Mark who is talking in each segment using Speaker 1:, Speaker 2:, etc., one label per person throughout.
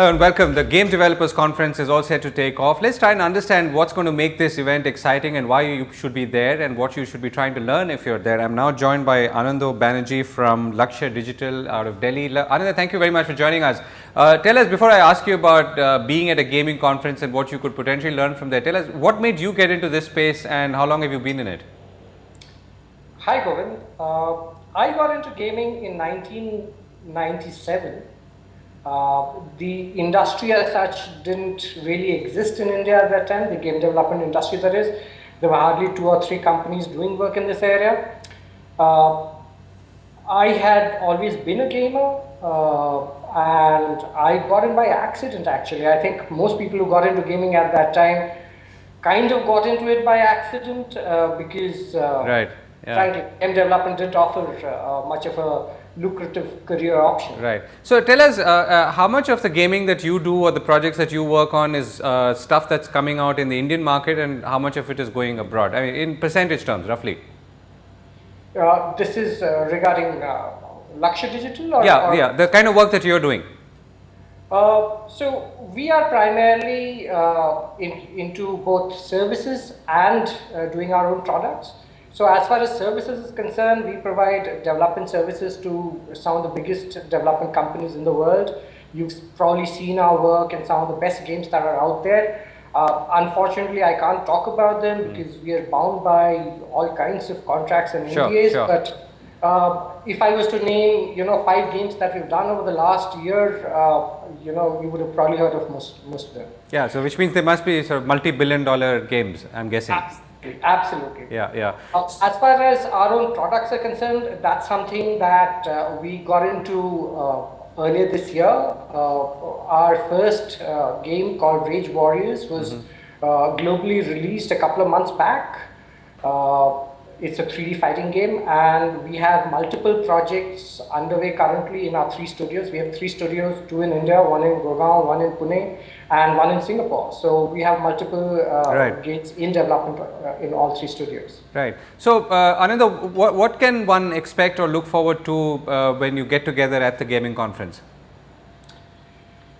Speaker 1: Hello and welcome. The Game Developers Conference is all set to take off. Let's try and understand what's going to make this event exciting and why you should be there and what you should be trying to learn if you're there. I'm now joined by Anando Banerjee from Lakshya Digital out of Delhi. Ananda, thank you very much for joining us. Tell us, before I ask you about being at a gaming conference and what you could potentially learn from there, tell us what made you get into this space and how long have you been in it?
Speaker 2: Hi Govind. I got into gaming in 1997. The industry as such didn't really exist in India at that time, the game development industry that is. There were hardly 2 or 3 companies doing work in this area. I had always been a gamer and I got in by accident actually. I think most people who got into gaming at that time kind of got into it by accident because frankly, game development didn't offer much of a lucrative career option.
Speaker 1: Right. So tell us how much of the gaming that you do or the projects that you work on is stuff that's coming out in the Indian market and how much of it is going abroad? I mean, in percentage terms, roughly.
Speaker 2: This is regarding Lakshya Digital? Or,
Speaker 1: yeah, the kind of work that you're doing.
Speaker 2: So we are primarily into both services and doing our own products. So as far as services is concerned, we provide development services to some of the biggest development companies in the world. You've probably seen our work in some of the best games that are out there. Unfortunately, I can't talk about them because we are bound by all kinds of contracts and NDAs.
Speaker 1: Sure.
Speaker 2: But if I was to name, 5 games that we've done over the last year, you would have probably heard of most of them.
Speaker 1: Yeah, so which means they must be sort of multi-billion-dollar games, I'm guessing.
Speaker 2: Absolutely.
Speaker 1: Yeah.
Speaker 2: As far as our own products are concerned, that's something that we got into earlier this year. Our first game called Rage Warriors was globally released a couple of months back. It's a 3D fighting game and we have multiple projects underway currently in our 3 studios. We have 3 studios, 2 in India, 1 in Gurgaon, 1 in Pune and 1 in Singapore. So we have multiple games in development in all 3 studios.
Speaker 1: Right. So Ananda, what can one expect or look forward to when you get together at the gaming conference?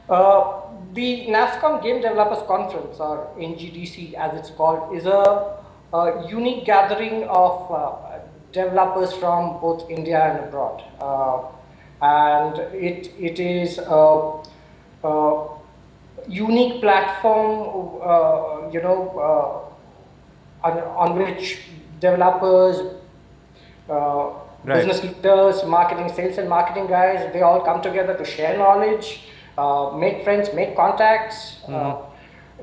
Speaker 2: The NASSCOM Game Developers Conference, or NGDC as it's called, is a unique gathering of developers from both India and abroad, and it is a unique platform, on which developers, business leaders, sales and marketing guys, they all come together to share knowledge, make friends, make contacts.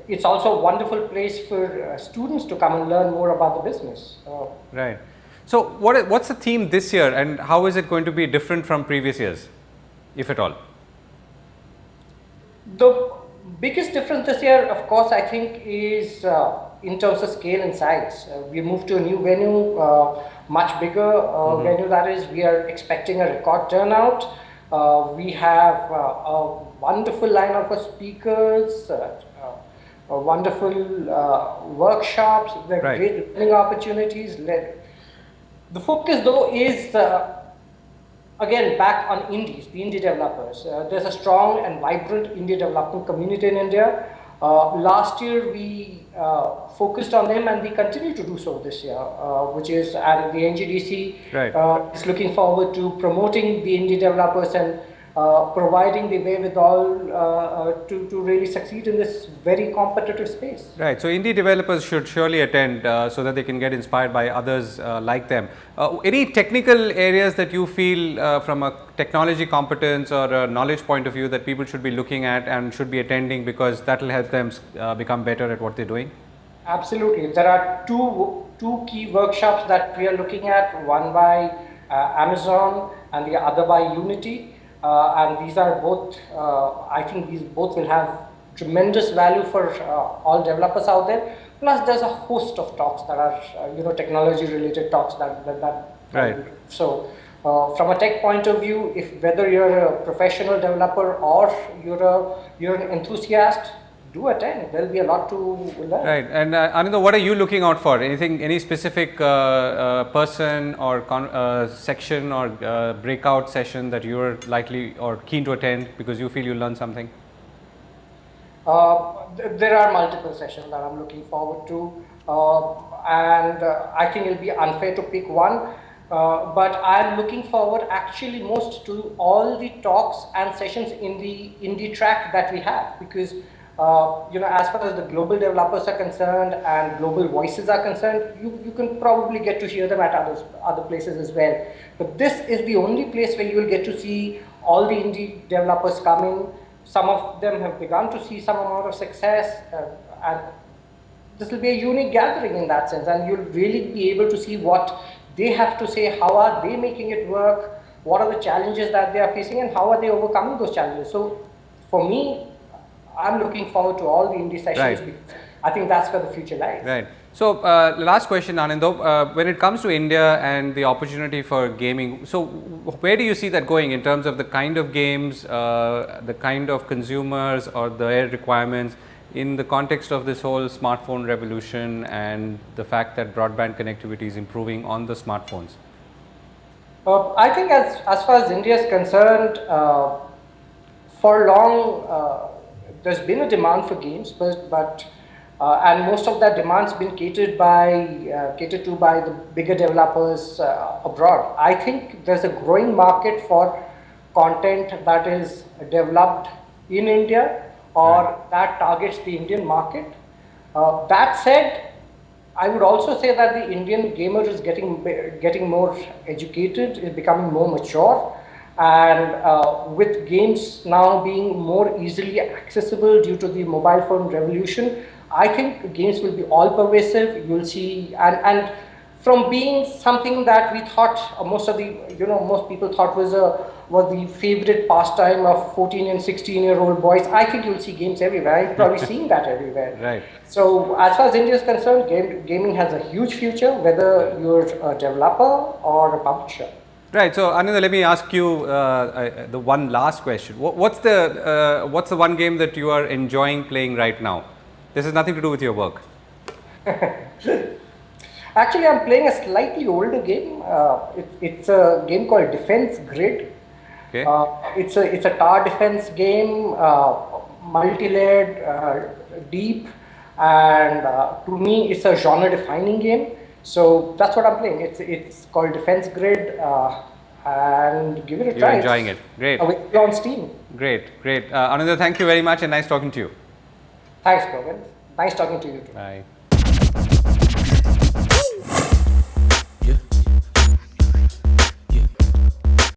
Speaker 2: It's also a wonderful place for students to come and learn more about the business.
Speaker 1: Right. So what's the theme this year and how is it going to be different from previous years, if at all?
Speaker 2: The biggest difference this year, of course, I think is in terms of scale and size. We moved to a new venue, much bigger venue that is. We are expecting a record turnout. We have a wonderful lineup of speakers, wonderful workshops, great learning opportunities. The focus though is again back on indies, the indie developers. There's a strong and vibrant indie development community in India. Last year we focused on them and we continue to do so this year, which is, and the NGDC is looking forward to promoting the indie developers and providing the wherewithal to really succeed in this very competitive space.
Speaker 1: Right. So indie developers should surely attend so that they can get inspired by others like them. Any technical areas that you feel from a technology competence or a knowledge point of view that people should be looking at and should be attending because that will help them become better at what they're doing?
Speaker 2: Absolutely. There are two key workshops that we are looking at, one by Amazon and the other by Unity. And these are both, I think these both will have tremendous value for all developers out there. Plus there's a host of talks that are, technology related talks that So from a tech point of view, whether you're a professional developer or you're an enthusiast, do attend. There'll be a lot to learn.
Speaker 1: Right. And Ananda, what are you looking out for? Any specific person or section or breakout session that you're likely or keen to attend because you feel you'll learn something?
Speaker 2: There are multiple sessions that I'm looking forward to, and I think it'll be unfair to pick one. But I'm looking forward actually most to all the talks and sessions in the indie track that we have, because as far as the global developers are concerned and global voices are concerned, you can probably get to hear them at other places as well. But this is the only place where you will get to see all the indie developers come in. Some of them have begun to see some amount of success, and this will be a unique gathering in that sense, and you'll really be able to see what they have to say, how are they making it work, what are the challenges that they are facing, and how are they overcoming those challenges. So for me, I'm looking forward to all the indie sessions,
Speaker 1: Right.
Speaker 2: because I think that's where the future lies.
Speaker 1: Right. So, last question, Anando. When it comes to India and the opportunity for gaming, so where do you see that going in terms of the kind of games, the kind of consumers or their requirements in the context of this whole smartphone revolution and the fact that broadband connectivity is improving on the smartphones?
Speaker 2: I think as far as India is concerned, for long there's been a demand for games, but and most of that demand's been catered to by the bigger developers abroad. I think there's a growing market for content that is developed in India or that targets the Indian market. That said, I would also say that the Indian gamer is getting more educated, is becoming more mature, and with games now being more easily accessible due to the mobile phone revolution, I think games will be all pervasive. You'll see, and from being something that we thought most people thought was the favorite pastime of 14 and 16-year-old boys, I think you'll see games everywhere. You're probably seeing that everywhere.
Speaker 1: Right.
Speaker 2: So as far as India is concerned, gaming has a huge future, whether you're a developer or a publisher.
Speaker 1: Right. So, Ananda, let me ask you the one last question. What's the one game that you are enjoying playing right now? This has nothing to do with your work.
Speaker 2: Actually, I'm playing a slightly older game. It's a game called Defense Grid.
Speaker 1: Okay.
Speaker 2: It's a tower defense game, multi-layered, deep, and to me, it's a genre-defining game. So that's what I'm playing. It's called Defense Grid, and give it a try.
Speaker 1: You're enjoying it. Great.
Speaker 2: Available on Steam.
Speaker 1: Great. Ananda, thank you very much and nice talking to you.
Speaker 2: Thanks, Govind. Nice talking to you too.
Speaker 1: Bye.